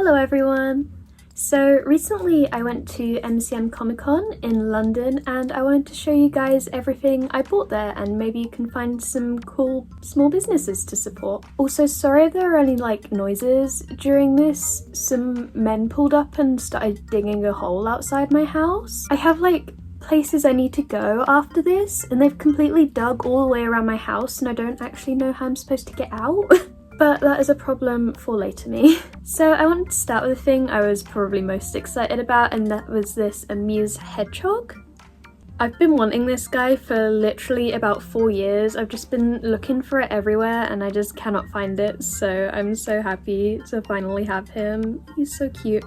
Hello everyone! So recently I went to MCM Comic-Con in London and I wanted to show you guys everything I bought there and maybe you can find some cool small businesses to support. Also, sorry if there are any like noises during this. Some men pulled up and started digging a hole outside my house. I have like places I need to go after this and they've completely dug all the way around my house and I don't actually know how I'm supposed to get out. But that is a problem for later me. So I wanted to start with the thing I was probably most excited about, and that was this Amuse hedgehog. I've been wanting this guy for literally about 4 years. I've just been looking for it everywhere and I just cannot find it, so I'm so happy to finally have him. He's so cute.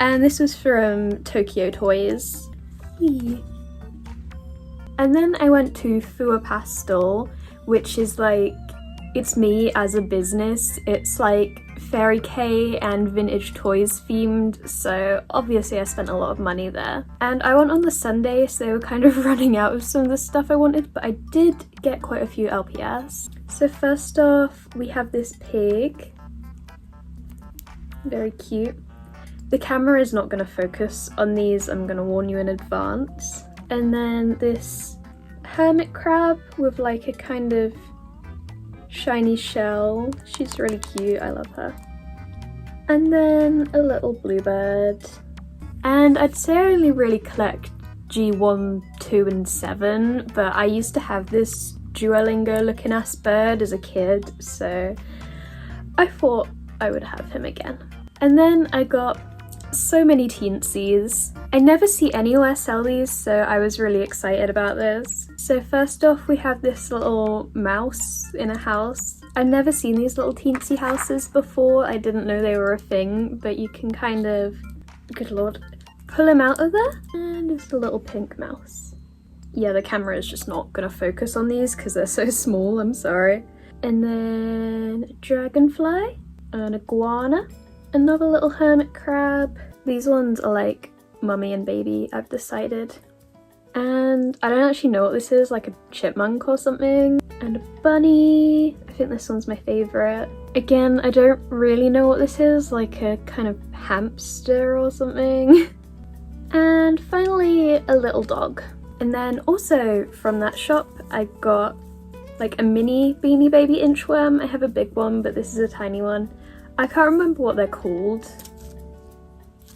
And this was from Tokyo Toys. Whee. And then I went to Pastel, which is like, it's me as a business. It's like fairy K and vintage toys themed, so obviously I spent a lot of money there. And I went on the Sunday, so they were kind of running out of some of the stuff I wanted, but I did get quite a few LPS. So first off, we have this pig. Very cute. The camera is not going to focus on these, I'm going to warn you in advance. And then this hermit crab with like a kind of shiny shell. She's really cute, I love her. And then a little bluebird. And I'd say I only really collect G1, 2 and 7, but I used to have this Duolingo looking ass bird as a kid, so I thought I would have him again. And then I got so many teensies. I never see anywhere sell these, so I was really excited about this. So first off, we have this little mouse in a house. I've never seen these little teensy houses before. I didn't know they were a thing, but you can kind of, good lord, pull him out of there. And it's a little pink mouse. Yeah, the camera is just not gonna focus on these because they're so small, I'm sorry. And then a dragonfly, an iguana, another little hermit crab. These ones are like mummy and baby, I've decided. And I don't actually know what this is, like a chipmunk or something. And a bunny. I think this one's my favourite. Again, I don't really know what this is, like a kind of hamster or something. And finally, a little dog. And then also from that shop, I got like a mini Beanie Baby inchworm. I have a big one, but this is a tiny one. I can't remember what they're called.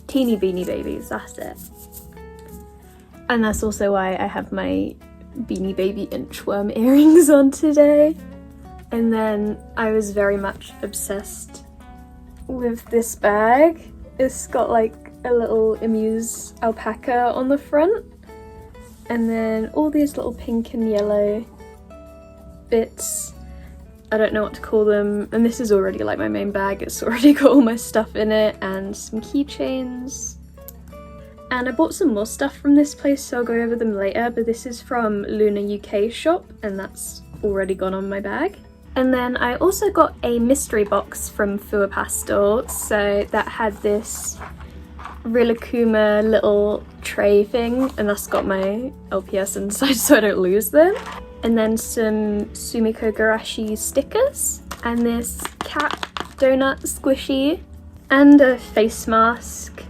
Teeny Beanie Babies, that's it. And that's also why I have my Beanie Baby inchworm earrings on today. And then I was very much obsessed with this bag. It's got like a little Amuse alpaca on the front. And then all these little pink and yellow bits. I don't know what to call them, and this is already like my main bag. It's already got all my stuff in it and some keychains. And I bought some more stuff from this place, so I'll go over them later, but this is from Luna UK shop and that's already gone on my bag. And then I also got a mystery box from Pastel, so that had this Rilakkuma little tray thing, and that's got my LPS inside so I don't lose them. And then some Sumiko Garashi stickers, and this cat donut squishy, and a face mask.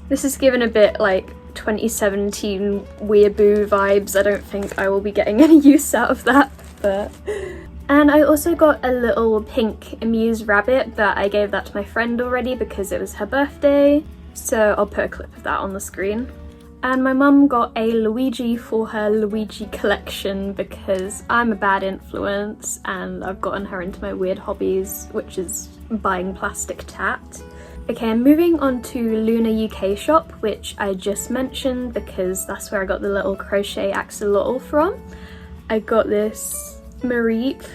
This is given a bit like 2017 Weeaboo vibes. I don't think I will be getting any use out of that, but... And I also got a little pink Amuse rabbit, but I gave that to my friend already because it was her birthday, so I'll put a clip of that on the screen. And my mum got a Luigi for her Luigi collection because I'm a bad influence and I've gotten her into my weird hobbies, which is buying plastic tat. Okay, I'm moving on to Luna UK shop, which I just mentioned because that's where I got the little crochet axolotl from. I got this Mareep.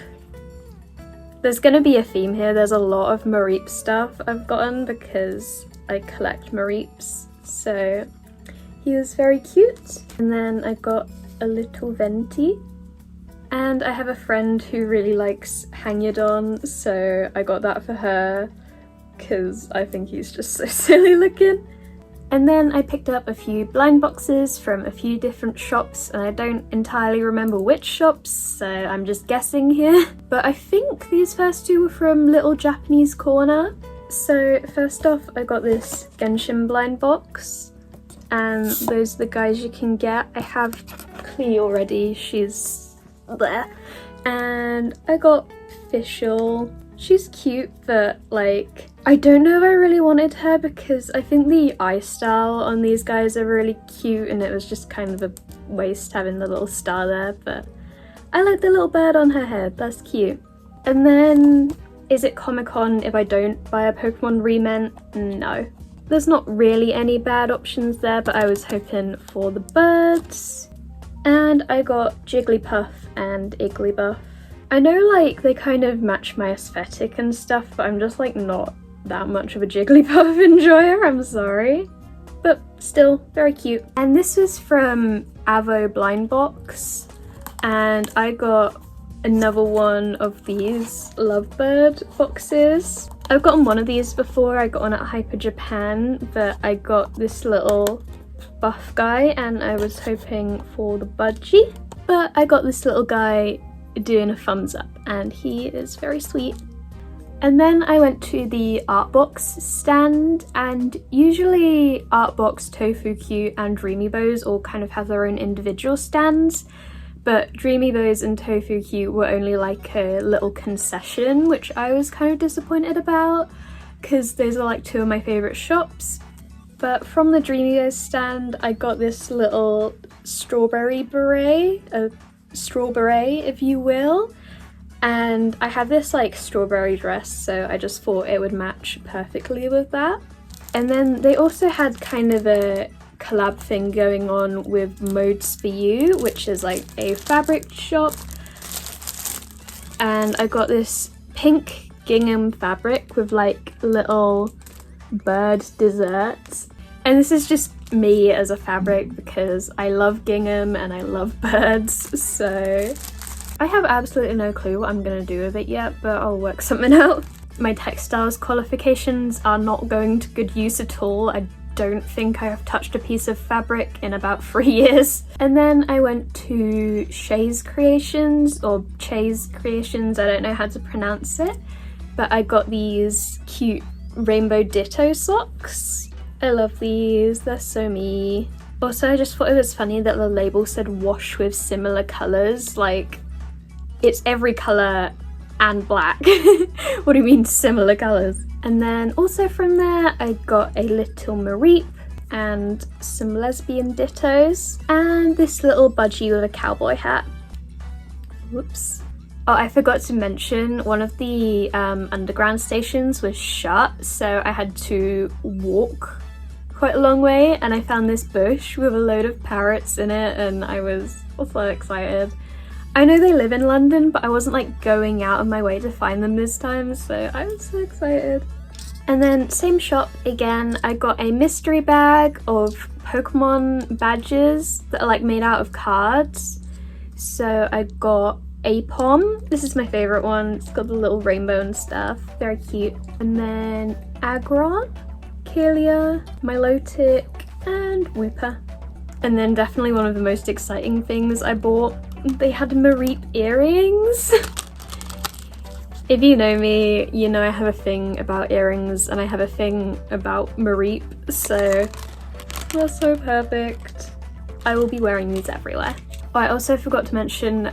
There's going to be a theme here. There's a lot of Mareep stuff I've gotten because I collect Mareeps, so he was very cute. And then I got a little venti. And I have a friend who really likes Hangudon, so I got that for her because I think he's just so silly looking. And then I picked up a few blind boxes from a few different shops, and I don't entirely remember which shops, so I'm just guessing here. But I think these first two were from Little Japanese Corner. So first off, I got this Genshin blind box, and those are the guys you can get. I have Clee already, she's there. And I got Fischl. She's cute, but like, I don't know if I really wanted her because I think the eye style on these guys are really cute, and it was just kind of a waste having the little star there, but I like the little bird on her head, that's cute. And then, is it Comic-Con if I don't buy a Pokemon remint? No. There's not really any bad options there, but I was hoping for the birds. And I got Jigglypuff and Igglybuff. I know like they kind of match my aesthetic and stuff, but I'm just like not that much of a Jigglypuff enjoyer, I'm sorry. But still, very cute. And this was from Avo Blind Box, and I got another one of these Lovebird boxes. I've gotten one of these before, I got one at Hyper Japan, but I got this little buff guy and I was hoping for the budgie. But I got this little guy doing a thumbs up and he is very sweet. And then I went to the Artbox stand, and usually Artbox, Tofu Q and Dreamy Bows all kind of have their own individual stands, but Dreamy Bows and Tofu Q were only like a little concession, which I was kind of disappointed about because those are like two of my favourite shops. But from the Dreamy Bows stand I got this little strawberry beret, a straw beret if you will, and I have this like strawberry dress, so I just thought it would match perfectly with that. And then they also had kind of a collab thing going on with Modes for You, which is like a fabric shop, and I got this pink gingham fabric with like little bird desserts, and this is just me as a fabric because I love gingham and I love birds, so I have absolutely no clue what I'm gonna do with it yet, but I'll work something out. My textiles qualifications are not going to good use at all. I don't think I have touched a piece of fabric in about 3 years. And then I went to Chay's Creations, or Chay's Creations, I don't know how to pronounce it, but I got these cute rainbow ditto socks. I love these, they're so me. Also, I just thought it was funny that the label said wash with similar colours, like it's every colour and black. What do you mean similar colours? And then also from there I got a little Mareep and some lesbian dittos and this little budgie with a cowboy hat. Whoops. Oh, I forgot to mention one of the underground stations was shut, so I had to walk quite a long way, and I found this bush with a load of parrots in it and I was so excited. I know they live in London, but I wasn't like going out of my way to find them this time, so I was so excited. And then same shop again, I got a mystery bag of Pokemon badges that are like made out of cards. So I got Apom, this is my favourite one, it's got the little rainbow and stuff, very cute. And then Aggron, Kelia, Milotic and Wooper. And then definitely one of the most exciting things I bought, they had Mareep earrings. If you know me, you know I have a thing about earrings and I have a thing about Mareep, so they're so perfect. I will be wearing these everywhere. Oh, I also forgot to mention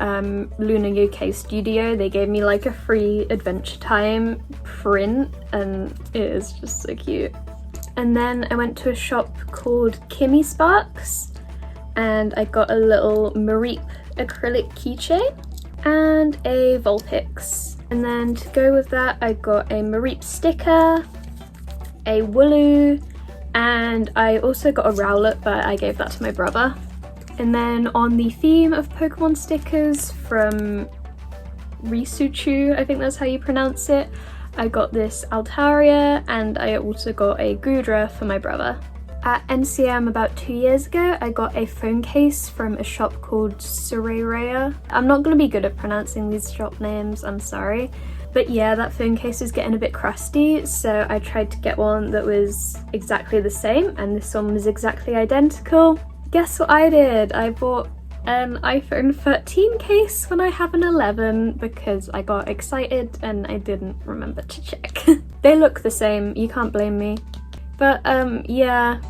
Luna UK Studio, they gave me like a free Adventure Time print and it is just so cute. And then I went to a shop called Kimmy Sparks and I got a little Mareep acrylic keychain and a Vulpix. And then to go with that I got a Mareep sticker, a Wooloo, and I also got a Rowlet, but I gave that to my brother. And then on the theme of Pokemon stickers from Risuchu, I think that's how you pronounce it, I got this Altaria and I also got a Goodra for my brother. At MCM about 2 years ago, I got a phone case from a shop called Surerea. I'm not going to be good at pronouncing these shop names, I'm sorry. But yeah, that phone case is getting a bit crusty, so I tried to get one that was exactly the same, and this one was exactly identical. Guess what I did? I bought an iPhone 13 case when I have an 11 because I got excited and I didn't remember to check. They look the same, you can't blame me. But yeah,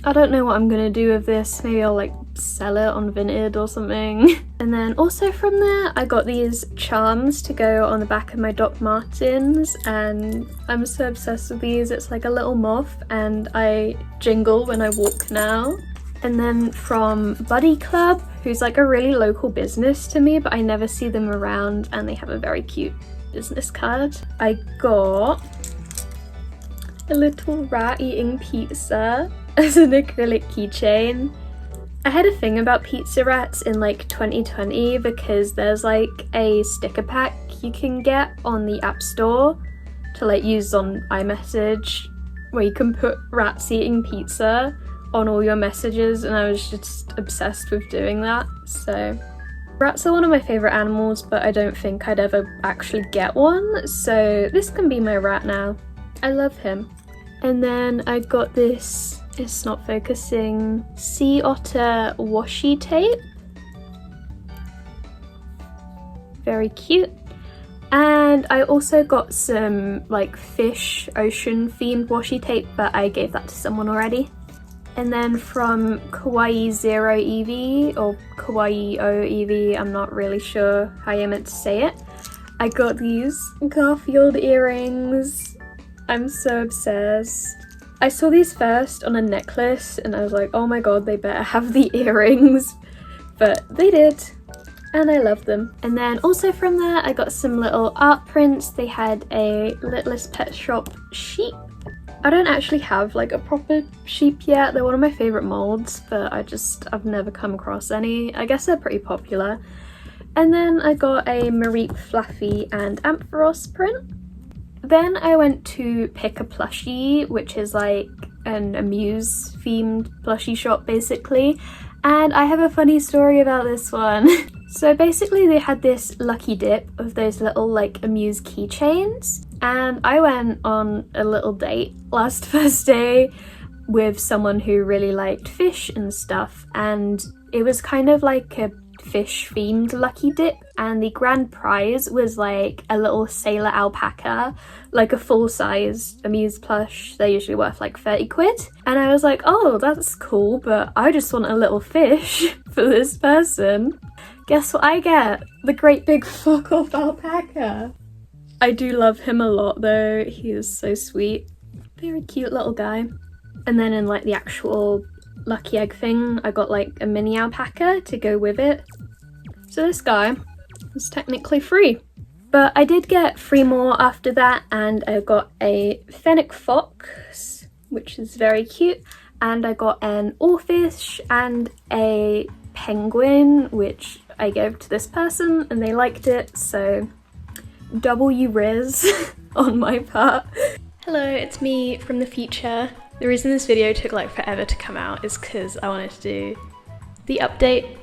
I don't know what I'm gonna do with this. Maybe I'll like sell it on Vinted or something. And then also from there, I got these charms to go on the back of my Doc Martens, and I'm so obsessed with these. It's like a little moth and I jingle when I walk now. And then from Buddy Club, who's like a really local business to me, but I never see them around, and they have a very cute business card. I got a little rat eating pizza as an acrylic keychain. I had a thing about pizza rats in like 2020 because there's like a sticker pack you can get on the App Store to like use on iMessage where you can put rats eating pizza on all your messages, and I was just obsessed with doing that. So rats are one of my favourite animals, but I don't think I'd ever actually get one, so this can be my rat now. I love him. And then I got this, it's not focusing, sea otter washi tape. Very cute. And I also got some like fish ocean themed washi tape, but I gave that to someone already. And then from Kawaii Zero EV, or Kawaii O EV, I'm not really sure how you're meant to say it, I got these Garfield earrings. I'm so obsessed. I saw these first on a necklace and I was like, oh my god, they better have the earrings. But they did, and I love them. And then also from there, I got some little art prints. They had a Littlest Pet Shop sheep. I don't actually have like a proper sheep yet. They're one of my favourite molds, but I've never come across any. I guess they're pretty popular. And then I got a Marique Fluffy and Ampharos print. Then I went to pick a plushie, which is like an Amuse themed plushie shop basically. And I have a funny story about this one. So basically they had this lucky dip of those little like Amuse keychains, and I went on a little date last Thursday with someone who really liked fish and stuff, and it was kind of like a fish themed lucky dip, and the grand prize was like a little sailor alpaca, like a full-size Amuse plush. They're usually worth like 30 quid, and I was like, oh, that's cool, but I just want a little fish for this person. Guess what I get? The great big fuck off alpaca. I do love him a lot though. He is so sweet. Very cute little guy. And then in like the actual lucky egg thing, I got like a mini alpaca to go with it. So this guy was technically free. But I did get 3 more after that, and I got a fennec fox, which is very cute, and I got an oarfish and a penguin, which I gave to this person and they liked it, so W Riz on my part. Hello, it's me from the future. The reason this video took like forever to come out is because I wanted to do the update.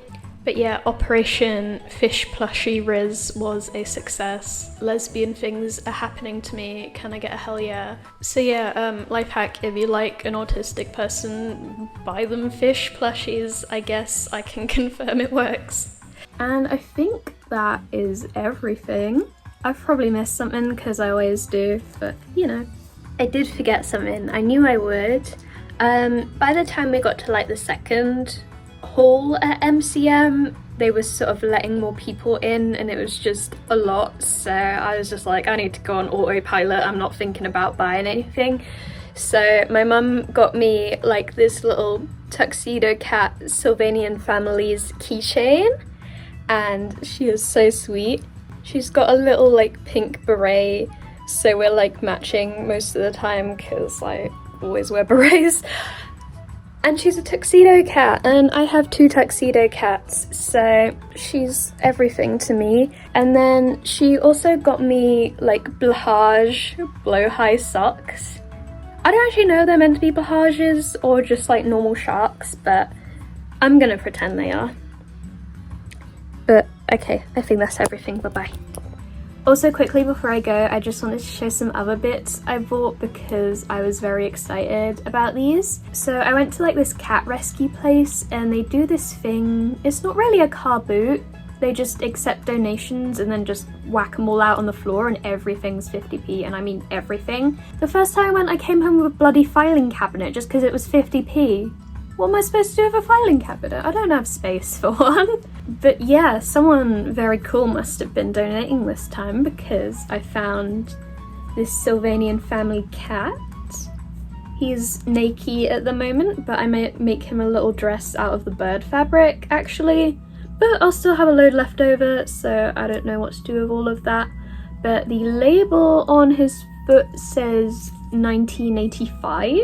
But yeah, Operation Fish Plushie Riz was a success. Lesbian things are happening to me. Can I get a hell yeah? So yeah, life hack, if you like an autistic person, buy them fish plushies. I guess I can confirm it works. And I think that is everything. I've probably missed something because I always do, but you know. I did forget something. I knew I would. By the time we got to like the second haul at MCM, they were sort of letting more people in and it was just a lot, so I was just like, I need to go on autopilot. I'm not thinking about buying anything. So my mum got me like this little tuxedo cat Sylvanian Families keychain, and she is so sweet. She's got a little like pink beret, so we're like matching most of the time because I always wear berets. And she's a tuxedo cat, and I have 2 tuxedo cats, so she's everything to me. And then she also got me like blahage blow-high socks. I don't actually know if they're meant to be blahages or just like normal sharks, but I'm gonna pretend they are. But okay, I think that's everything. Bye-bye. Also quickly before I go, I just wanted to show some other bits I bought because I was very excited about these. So I went to like this cat rescue place and they do this thing. It's not really a car boot. they just accept donations and then just whack them all out on the floor and everything's 50p, and I mean everything. The first time I went, I came home with a bloody filing cabinet just because it was 50p. What am I supposed to do with a filing cabinet? I don't have space for one. But yeah, someone very cool must have been donating this time, because I found this Sylvanian family cat. He's naked at the moment, but I might make him a little dress out of the bird fabric actually. But I'll still have a load left over, so I don't know what to do with all of that. But the label on his foot says 1985.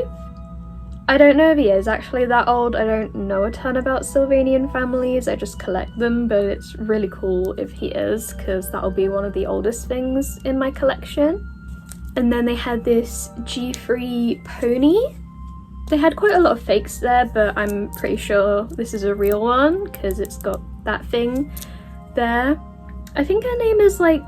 I don't know if he is actually that old. I don't know a ton about Sylvanian families, I just collect them, but it's really cool if he is, because that'll be one of the oldest things in my collection. And then they had this G3 pony. They had quite a lot of fakes there, but I'm pretty sure this is a real one because it's got that thing there. I think her name is like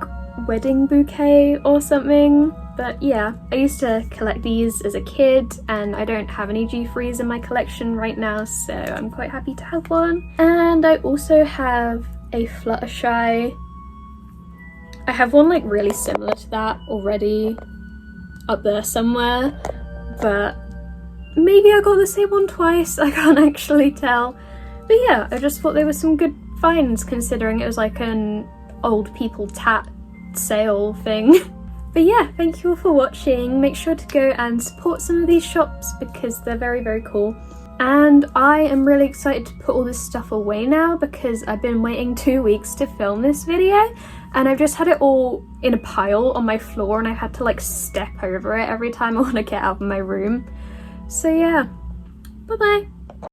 Wedding Bouquet or something. But yeah, I used to collect these as a kid, and I don't have any G3s in my collection right now, so I'm quite happy to have one. And I also have a Fluttershy. I have one like really similar to that already up there somewhere, but maybe I got the same one twice, I can't actually tell. But yeah, I just thought they were some good finds considering it was like an old people tat sale thing. But yeah, thank you all for watching. Make sure to go and support some of these shops because they're very, very cool. And I am really excited to put all this stuff away now because I've been waiting 2 weeks to film this video and I've just had it all in a pile on my floor and I had to like step over it every time I want to get out of my room. So yeah, bye bye.